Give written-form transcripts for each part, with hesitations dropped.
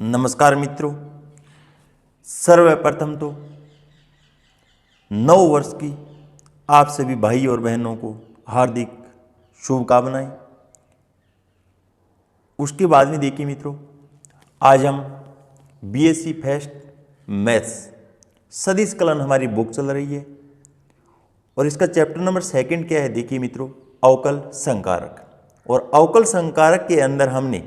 नमस्कार मित्रों, सर्वप्रथम तो नव वर्ष की आप सभी भाई और बहनों को हार्दिक शुभकामनाएं। उसके बाद में देखिए मित्रों, आज हम बीएससी फर्स्ट मैथ्स सदिश कलन हमारी बुक चल रही है और इसका चैप्टर नंबर 2 क्या है देखिए मित्रों, अवकल संकारक। और अवकल संकारक के अंदर हमने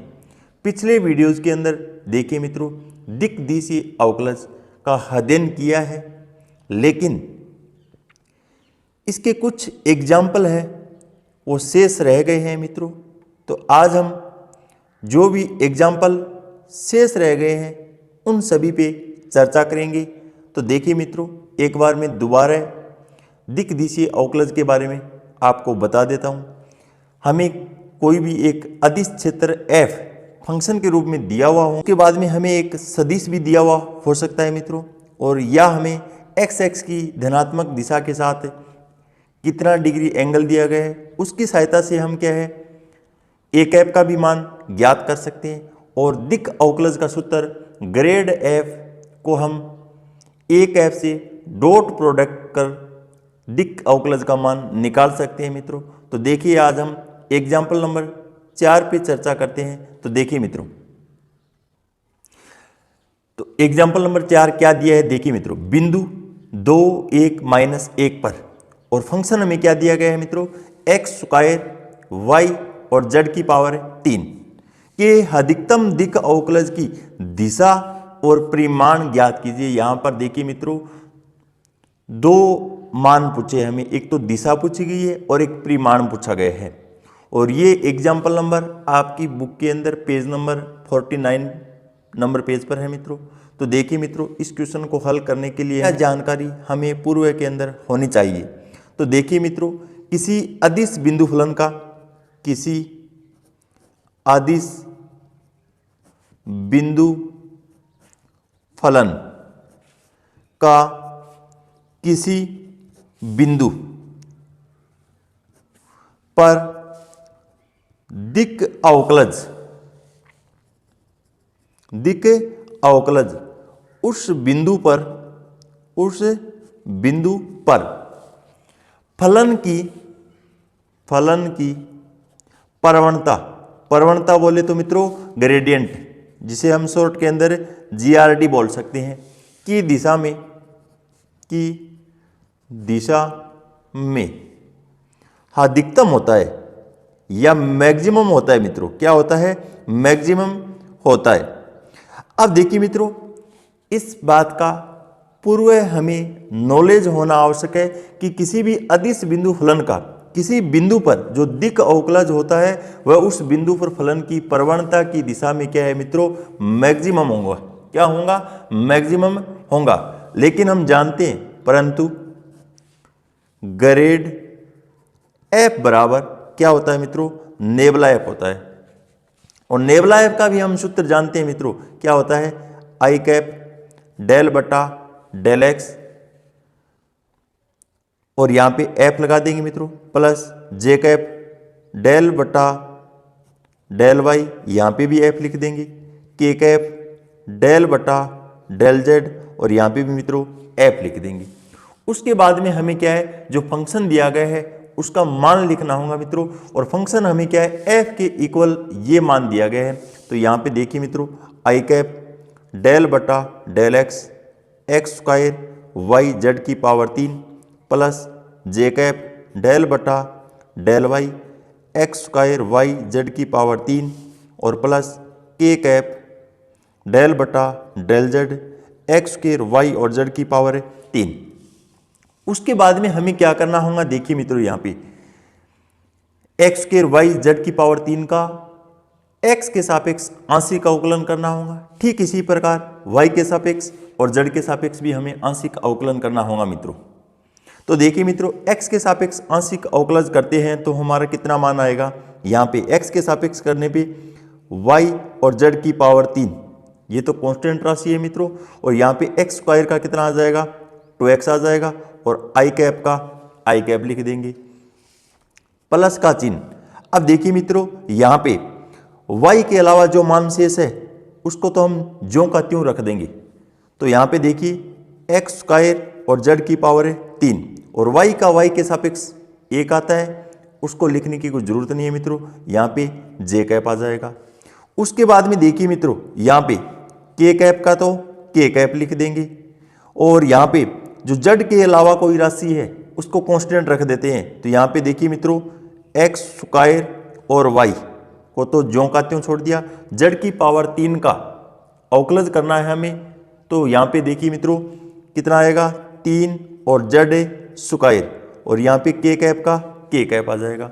पिछले वीडियोज़ के अंदर देखिए मित्रों दिक् दिशीय अवकलज का अध्ययन किया है, लेकिन इसके कुछ एग्जाम्पल है वो शेष रह गए हैं मित्रों। तो आज हम जो भी एग्जाम्पल शेष रह गए हैं उन सभी पे चर्चा करेंगे। तो देखिए मित्रों, एक बार मैं दोबारा दिक् दिशीय अवकलज के बारे में आपको बता देता हूँ। हमें कोई भी एक अदिश क्षेत्र f फंक्शन के रूप में दिया हुआ हो, उसके बाद में हमें एक सदिश भी दिया हुआ हो सकता है मित्रों, और या हमें x की धनात्मक दिशा के साथ कितना डिग्री एंगल दिया गया है, उसकी सहायता से हम क्या है a कैप का भी मान ज्ञात कर सकते हैं। और दिक् अवकलज का सूत्र ग्रेड f को हम a कैप से डॉट प्रोडक्ट कर दिक् अवकलज का मान निकाल सकते हैं मित्रों। तो देखिए आज हम एग्जाम्पल नंबर 4 पे चर्चा करते हैं। तो देखिए मित्रों, तो एग्जाम्पल नंबर 4 क्या दिया है देखिए मित्रों, बिंदु 2 1 -1 पर और फंक्शन हमें क्या दिया गया है मित्रों, x² y और z की पावर 3 के अधिकतम दिक् अवकलज की दिशा और परिमाण ज्ञात कीजिए। यहां पर देखिए मित्रों दो मान पूछे हमें, एक तो दिशा पूछी गई है और एक परिमाण पूछा गया है। और ये एग्जाम्पल नंबर आपकी बुक के अंदर पेज नंबर 49 नंबर पेज पर है मित्रों। तो देखिए मित्रों, इस क्वेश्चन को हल करने के लिए यह जानकारी हमें पूर्व के अंदर होनी चाहिए। तो देखिए मित्रों, किसी अदिश बिंदु फलन का किसी अदिश बिंदु फलन का किसी बिंदु पर दिक् अवकलज उस बिंदु पर फलन की प्रवणता बोले तो मित्रों ग्रेडियंट, जिसे हम शॉर्ट के अंदर GRD बोल सकते हैं, की दिशा में अधिकतम होता है या मैक्सिमम होता है मित्रों। क्या होता है? मैक्सिमम होता है। अब देखिए मित्रों, इस बात का पूर्व हमें नॉलेज होना आवश्यक है कि किसी भी अदिश बिंदु फलन का किसी बिंदु पर जो दिक् अवकलज होता है वह उस बिंदु पर फलन की प्रवणता की दिशा में क्या है मित्रों, मैक्सिमम होगा। क्या होगा? मैक्सिमम होगा। लेकिन हम जानते हैं, परंतु ग्रेड f बराबर क्या होता है मित्रों, नेबुला f होता है। और नेबुला f का भी हम सूत्र जानते हैं मित्रों, क्या होता है, i कैप डेल बटा डेल x, और यहां पे f लगा देंगे मित्रों, प्लस j कैप डेल बटा डेल y, यहां पे भी f लिख देंगे, k कैप डेल बटा डेल z, और यहां पे भी मित्रों f लिख देंगे। उसके बाद में हमें क्या है, जो फंक्शन दिया गया है उसका मान लिखना होगा मित्रों। और फंक्शन हमें क्या है, f के इक्वल ये मान दिया गया है। तो यहाँ पे देखिए मित्रों, i कैप डेल बटा डेल x² y z की power 3 plus j cap del बटा del y x² y z की पावर 3 और प्लस k कैप डेल बटा डेल z x² y और z की पावर 3। उसके बाद में हमें क्या करना होगा, देखिए मित्रों यहाँ पे x² y z की पावर 3 का x के सापेक्ष आंशिक अवकलन करना होगा। ठीक इसी प्रकार y के सापेक्ष और z के सापेक्ष भी हमें आंशिक अवकलन करना होगा मित्रों। तो देखिए मित्रों, x के सापेक्ष आंशिक अवकलन करते हैं तो हमारा कितना मान आएगा, यहाँ पे x के सापेक्ष करने पे y और z की पावर 3, ये तो कांस्टेंट राशि है मित्रों। और यहाँ पे x² का कितना आ जाएगा, 2x आ जाएगा, और i कैप का i कैप लिख देंगे, प्लस का चिन्ह। अब देखिए मित्रों, यहाँ पे y के अलावा जो मान शेष है उसको तो हम ज्यों का त्यों रख देंगे। तो यहाँ पे देखिए एक्स स्क्वायर और जेड की पावर है 3 और वाई का वाई के सापेक्ष 1 आता है, उसको लिखने की कोई ज़रूरत नहीं है मित्रों, यहाँ पे जे कैप आ जाएगा। उसके बाद में देखिए मित्रों यहाँ पे के कैप का तो के कैप लिख देंगे और यहाँ पे जो जेड के अलावा कोई राशि है उसको कांस्टेंट रख देते हैं। तो यहाँ पे देखिए मित्रों एक्स स्क्वायर और वाई को तो ज्यों का त्यों छोड़ दिया, जेड की पावर 3 का अवकलज करना है हमें। तो यहाँ पे देखिए मित्रों कितना आएगा 3 और जेड स्क्वायर और यहाँ पे के कैप का के कैप आ जाएगा।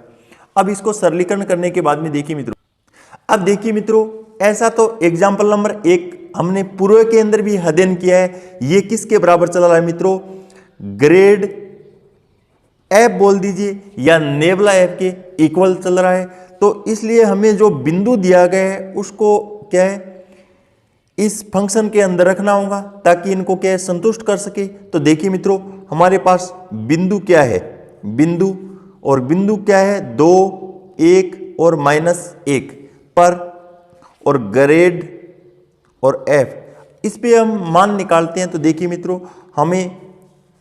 अब इसको सरलीकरण करने के बाद में देखिए मित्रों, अब देखिए मित्रों ऐसा तो एग्जाम्पल नंबर 1 हमने पूर्व के अंदर भी अध्ययन किया है। ये किसके बराबर चल रहा है मित्रों, ग्रेड एफ बोल दीजिए या नेबुला एफ के इक्वल चल रहा है। तो इसलिए हमें जो बिंदु दिया गया है उसको क्या है इस फंक्शन के अंदर रखना होगा ताकि इनको क्या है संतुष्ट कर सके। तो देखिए मित्रों हमारे पास बिंदु क्या है, बिंदु और बिंदु क्या है 2, 1 और -1 पर और ग्रेड और एफ, इस पे हम मान निकालते हैं। तो देखिए मित्रों हमें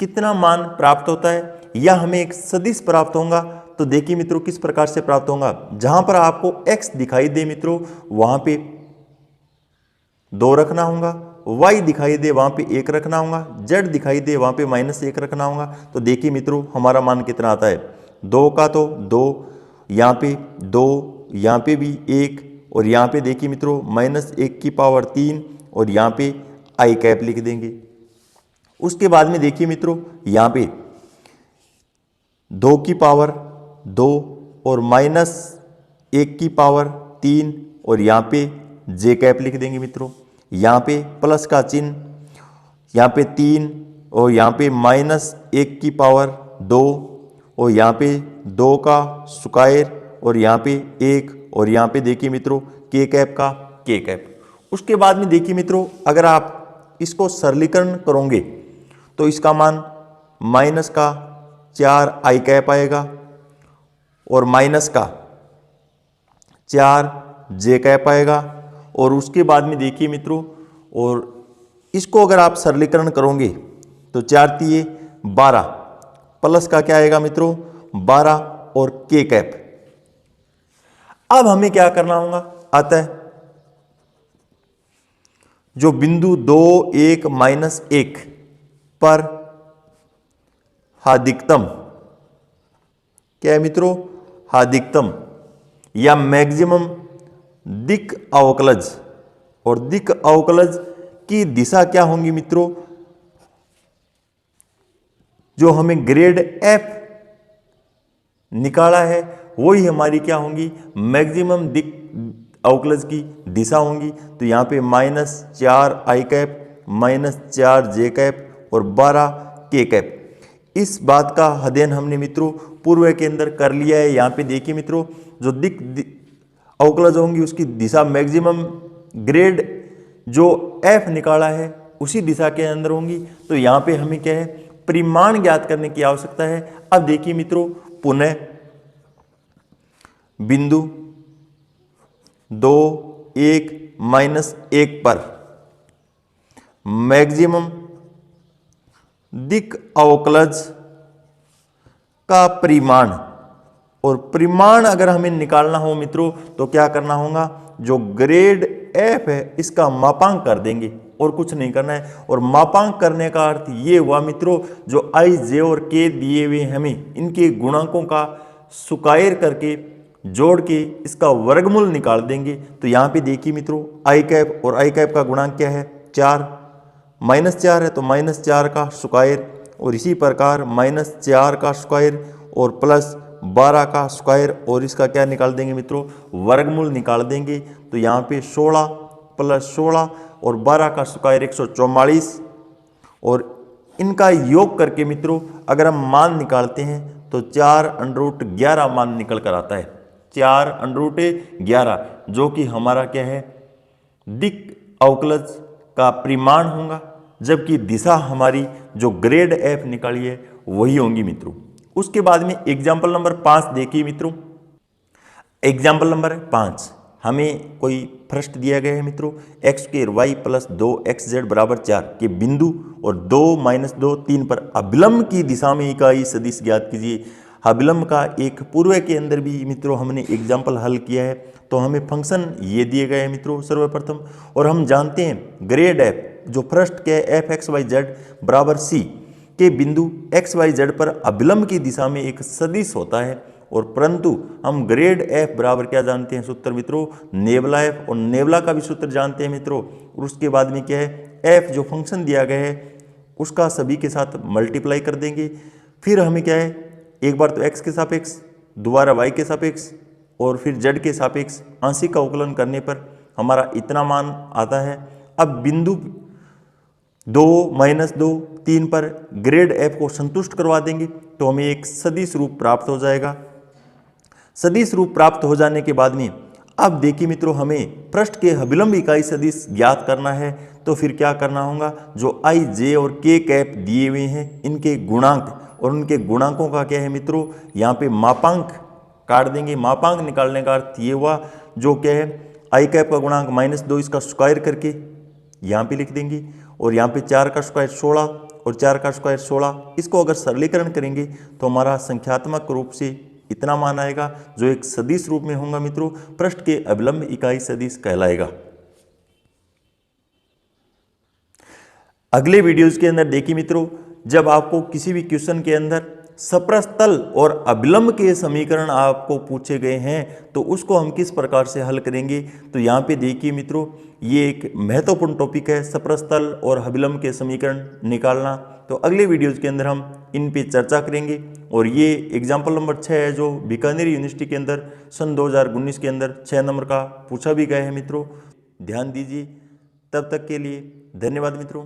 कितना मान प्राप्त होता है या हमें एक सदिश प्राप्त होगा। तो देखिए मित्रों किस प्रकार से प्राप्त होगा, जहां पर आपको x दिखाई दे मित्रों वहां पे 2 रखना होगा, y दिखाई दे वहां पे 1 रखना होगा, z दिखाई दे वहां पे -1 रखना होगा। तो देखिए मित्रों हमारा मान कितना आता है 2 का तो 2, यहाँ पे 2, यहाँ पे भी 1 और यहाँ पे देखिए मित्रों -1 की पावर 3 और यहाँ पे आई कैप लिख देंगे। उसके बाद में देखिए मित्रों यहाँ पे 2 की पावर 2 और -1 की पावर 3 और यहाँ पे जे कैप लिख देंगे मित्रों। यहाँ पे प्लस का चिन्ह, यहाँ पे 3 और यहाँ पे -1 की पावर 2 और यहाँ पे 2 का स्क्वायर और यहाँ पे 1 और यहाँ पे देखिए मित्रों के कैप का के कैप। उसके बाद में देखिए मित्रों अगर आप इसको सरलीकरण करोगे तो इसका मान माइनस का 4 आई कैप आएगा और माइनस का 4 जे कैप आएगा। और उसके बाद में देखिए मित्रों और इसको अगर आप सरलीकरण करोगे तो 4 तिये 12 प्लस का क्या आएगा मित्रों 12 और के कैप। अब हमें क्या करना होगा, अतः जो बिंदु 2, 1, -1 पर अधिकतम क्या है मित्रों, अधिकतम या मैक्सिमम दिक् अवकलज और दिक् अवकलज की दिशा क्या होंगी मित्रों, जो हमें ग्रेड एफ निकाला है वही हमारी क्या होंगी मैक्सिमम दिक् अवकलज की दिशा होंगी। तो यहाँ पे -4 आई कैप, -4 जे कैप और 12 के कैप। इस बात का अध्ययन हमने मित्रों पूर्व के अंदर कर लिया है। यहाँ पे देखिए मित्रों जो दिक् अवकलज होंगी उसकी दिशा मैक्सिमम ग्रेड जो एफ निकाला है उसी दिशा के अंदर होंगी। तो यहाँ पे हमें क्या है परिमाण ज्ञात करने की आवश्यकता है। अब देखिए मित्रों पुनः बिंदु 2, 1, -1 पर मैक्सिमम दिक् अवकलज का परिमाण, और परिमाण अगर हमें निकालना हो मित्रों तो क्या करना होगा, जो ग्रेड एफ है इसका मापांक कर देंगे और कुछ नहीं करना है। और मापांक करने का अर्थ ये हुआ मित्रों जो आई, जे और के दिए हुए हमें इनके गुणांकों का स्क्वायर करके जोड़ के इसका वर्गमूल निकाल देंगे। तो यहाँ पे देखिए मित्रों आई कैप और आई कैप का गुणांक क्या है 4, -4 है तो -4 का स्क्वायर और इसी प्रकार -4 का स्क्वायर और प्लस 12 का स्क्वायर और इसका क्या निकाल देंगे मित्रों वर्गमूल निकाल देंगे। तो यहाँ पे 16 + 16 और 12 का स्क्वायर 144 और इनका योग करके मित्रों अगर हम मान निकालते हैं तो 4√11 मान निकल कर आता है, 4√11 जो कि हमारा क्या है दिक् अवकलज का परिमाण होगा, जबकि दिशा हमारी जो ग्रेड एफ निकाली है वही होंगी मित्रों। उसके बाद में एग्जाम्पल नंबर 5 देखिए मित्रों। एग्जाम्पल नंबर 5 हमें कोई पृष्ठ दिया गया है मित्रों, x² y प्लस 2xz बराबर 4 के बिंदु और 2 - 2 3 पर अभिलंब की दिशा में इकाई सदिश ज्ञात कीजिए। अभिलंब का एक पूर्व के अंदर भी मित्रों हमने एग्जाम्पल हल किया है, तो हमें फंक्शन ये दिए गए हैं मित्रों सर्वप्रथम। और हम जानते हैं ग्रेड f जो पृष्ठ के f(x, y, z) बराबर c के बिंदु x, y, z पर अभिलंब की दिशा में एक सदिश होता है। और परंतु हम ग्रेड f बराबर क्या जानते हैं सूत्र मित्रों, नेबला f, और नेबला का भी सूत्र जानते हैं मित्रों। और उसके बाद में क्या है, f जो फंक्शन दिया गया है उसका सभी के साथ मल्टीप्लाई कर देंगे। फिर हमें क्या है, एक बार तो x के सापेक्ष, दोबारा y के सापेक्ष और फिर z के सापेक्ष आंशिक का अवकलन करने पर हमारा इतना मान आता है। अब बिंदु 2 - 2 3 पर ग्रेड f को संतुष्ट करवा देंगे तो हमें एक सदिश रूप प्राप्त हो जाएगा। सदिश रूप प्राप्त हो जाने के बाद में अब देखिए मित्रों, हमें पृष्ठ के अभिलंब इकाई सदिश ज्ञात करना है। तो फिर क्या करना होगा, जो i, j और k कैप दिए हुए हैं इनके गुणांक और उनके गुणांकों का क्या है मित्रों, यहाँ पे मापांक काट देंगे। मापांक निकालने का अर्थ ये हुआ, जो क्या है i कैप का गुणांक -2 इसका स्क्वायर करके यहाँ पे लिख देंगे। और यहाँ पे 4 का स्क्वायर 16 और 4 का स्क्वायर 16, इसको अगर सरलीकरण करेंगे तो हमारा संख्यात्मक रूप से इतना मान आएगा, जो एक सदिश रूप में होगा मित्रों, पृष्ठ के अभिलंब इकाई सदिश कहलाएगा। अगले वीडियोज के अंदर देखिए मित्रों, जब आपको किसी भी क्वेश्चन के अंदर सप्रस्थल और अभिलंब के समीकरण आपको पूछे गए हैं तो उसको हम किस प्रकार से हल करेंगे। तो यहाँ पे देखिए मित्रों, ये एक महत्वपूर्ण टॉपिक है, सप्रस्थल और अभिलंब के समीकरण निकालना। तो अगले वीडियोज के अंदर हम इन पे चर्चा करेंगे। और ये एग्जाम्पल नंबर 6 है, जो बीकानेर यूनिवर्सिटी के अंदर सन 2019 के अंदर 6 नंबर का पूछा भी गया है मित्रों, ध्यान दीजिए। तब तक के लिए धन्यवाद मित्रों।